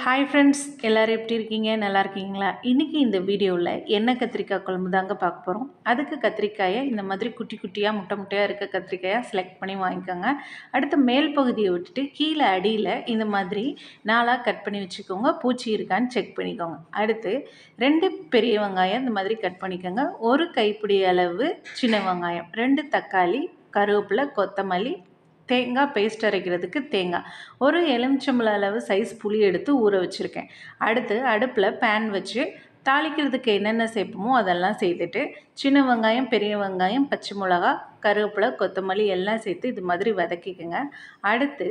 Hi friends, எல்லோரும் எப்படி இருக்கீங்க? நல்லா இருக்கீங்களா? இன்றைக்கி இந்த வீடியோவில் எண்ணெய் கத்திரிக்காய் குழம்பு தாங்க பார்க்க போகிறோம். அதுக்கு கத்திரிக்காயை இந்த மாதிரி குட்டி குட்டியாக முட்டை முட்டையாக இருக்க கத்திரிக்காயாக செலக்ட் பண்ணி வாங்கிக்கோங்க. அடுத்து மேல் பகுதியை விட்டுட்டு கீழே அடியில் இந்த மாதிரி நாளாக கட் பண்ணி வச்சுக்கோங்க. பூச்சி இருக்கான்னு செக் பண்ணிக்கோங்க. அடுத்து 2 பெரிய வெங்காயம் இந்த மாதிரி கட் பண்ணிக்கோங்க. 1 கைப்பிடி அளவு சின்ன வெங்காயம், 2 தக்காளி, கருவேப்பிலை, கொத்தமல்லி, தேங்காய் பேஸ்ட் அரைக்கிறதுக்கு தேங்காய், 1 எலுமிச்சம்பழம் அளவு சைஸ் புளி எடுத்து ஊற வச்சுருக்கேன். அடுத்து அடுப்பில் பேன் வச்சு தாளிக்கிறதுக்கு என்னென்ன சேர்ப்போமோ அதெல்லாம் சேர்த்துட்டு சின்ன வெங்காயம், பெரிய வெங்காயம், பச்சை மிளகா, கருவேப்பிலை, கொத்தமல்லி எல்லாம் சேர்த்து இது மாதிரி வதக்கிக்கோங்க. அடுத்து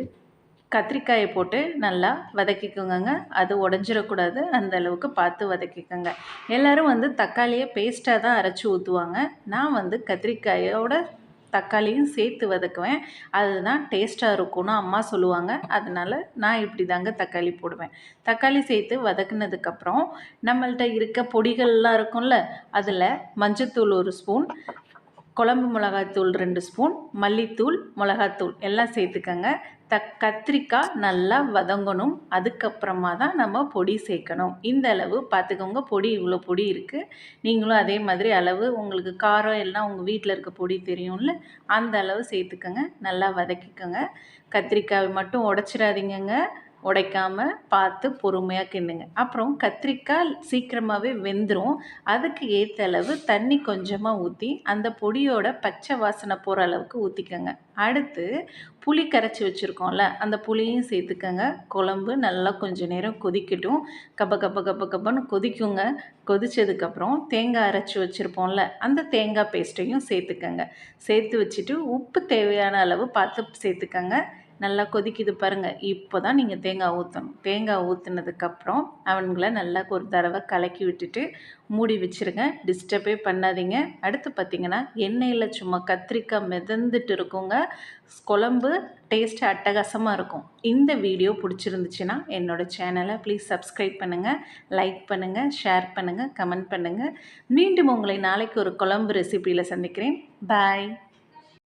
கத்திரிக்காயை போட்டு நல்லா வதக்கிக்கோங்க. அது உடஞ்சிடக்கூடாது, அந்த அளவுக்கு பார்த்து வதக்கிக்கோங்க. எல்லோரும் தக்காளியை பேஸ்ட்டாக தான் அரைச்சி ஊற்றுவாங்க. நான் கத்திரிக்காயோட தக்காளியும் சேர்த்து வதக்குவேன். அதுதான் டேஸ்ட்டாக இருக்கும்னு அம்மா சொல்லுவாங்க. அதனால் நான் இப்படி தாங்க தக்காளி போடுவேன். தக்காளி சேர்த்து வதக்குனதுக்கப்புறம் நம்மள்கிட்ட இருக்க பொடிகள்லாம் இருக்கும்ல, அதில் மஞ்சத்தூள் 1 ஸ்பூன், குழம்பு மிளகாய்த்தூள் 2 ஸ்பூன், மல்லித்தூள், மிளகாத்தூள் எல்லாம் சேர்த்துக்கங்க. கத்திரிக்காய் நல்லா வதங்கணும். அதுக்கப்புறமா தான் நம்ம பொடி சேர்க்கணும். இந்த அளவு பார்த்துக்கோங்க. பொடி இவ்வளோ பொடி இருக்குது. நீங்களும் அதே மாதிரி அளவு உங்களுக்கு காரம் எல்லாம் உங்கள் வீட்டில் இருக்க பொடி தெரியும்ல, அந்த அளவு சேர்த்துக்கோங்க. நல்லா வதக்கிக்கோங்க. கத்திரிக்காய் மட்டும் உடச்சிடாதீங்கங்க. உடைக்காமல் பார்த்து பொறுமையாக கிண்டுங்க. அப்புறம் கத்திரிக்காய் சீக்கிரமாகவே வெந்துடும். அதுக்கு ஏற்ற அளவு தண்ணி கொஞ்சமாக ஊற்றி அந்த பொடியோட பச்சை வாசனை போகிற அளவுக்கு ஊற்றிக்கோங்க. அடுத்து புளி கரைச்சி வச்சுருக்கோம்ல, அந்த புளியும் சேர்த்துக்கோங்க. குழம்பு நல்லா கொஞ்சம் நேரம் கொதிக்கட்டும். கப்பன்னு கொதிக்குங்க. கொதித்ததுக்கப்புறம் தேங்காய் அரைச்சி வச்சுருப்போம்ல, அந்த தேங்காய் பேஸ்ட்டையும் சேர்த்துக்கோங்க. சேர்த்து வச்சுட்டு உப்பு தேவையான அளவு பார்த்து சேர்த்துக்கோங்க. நல்லா கொதிக்குது பாருங்கள். இப்போ தான் நீங்கள் தேங்காய் ஊற்றணும். தேங்காய் ஊற்றுனதுக்கப்புறம் அவங்கள நல்லா ஒரு தடவை கலக்கி விட்டுட்டு மூடி வச்சுருங்க. டிஸ்டர்பே பண்ணாதீங்க. அடுத்து பார்த்திங்கன்னா எண்ணெயில் சும்மா கத்திரிக்காய் மிதந்துட்டு இருக்குங்க. குழம்பு டேஸ்ட்டு அட்டகாசமாக இருக்கும். இந்த வீடியோ பிடிச்சிருந்துச்சுன்னா என்னோடய சேனலை ப்ளீஸ் சப்ஸ்கிரைப் பண்ணுங்கள், லைக் பண்ணுங்கள், ஷேர் பண்ணுங்கள், கமெண்ட் பண்ணுங்கள். மீண்டும் உங்களை நாளைக்கு ஒரு குழம்பு ரெசிபியில் சந்திக்கிறேன். பாய்.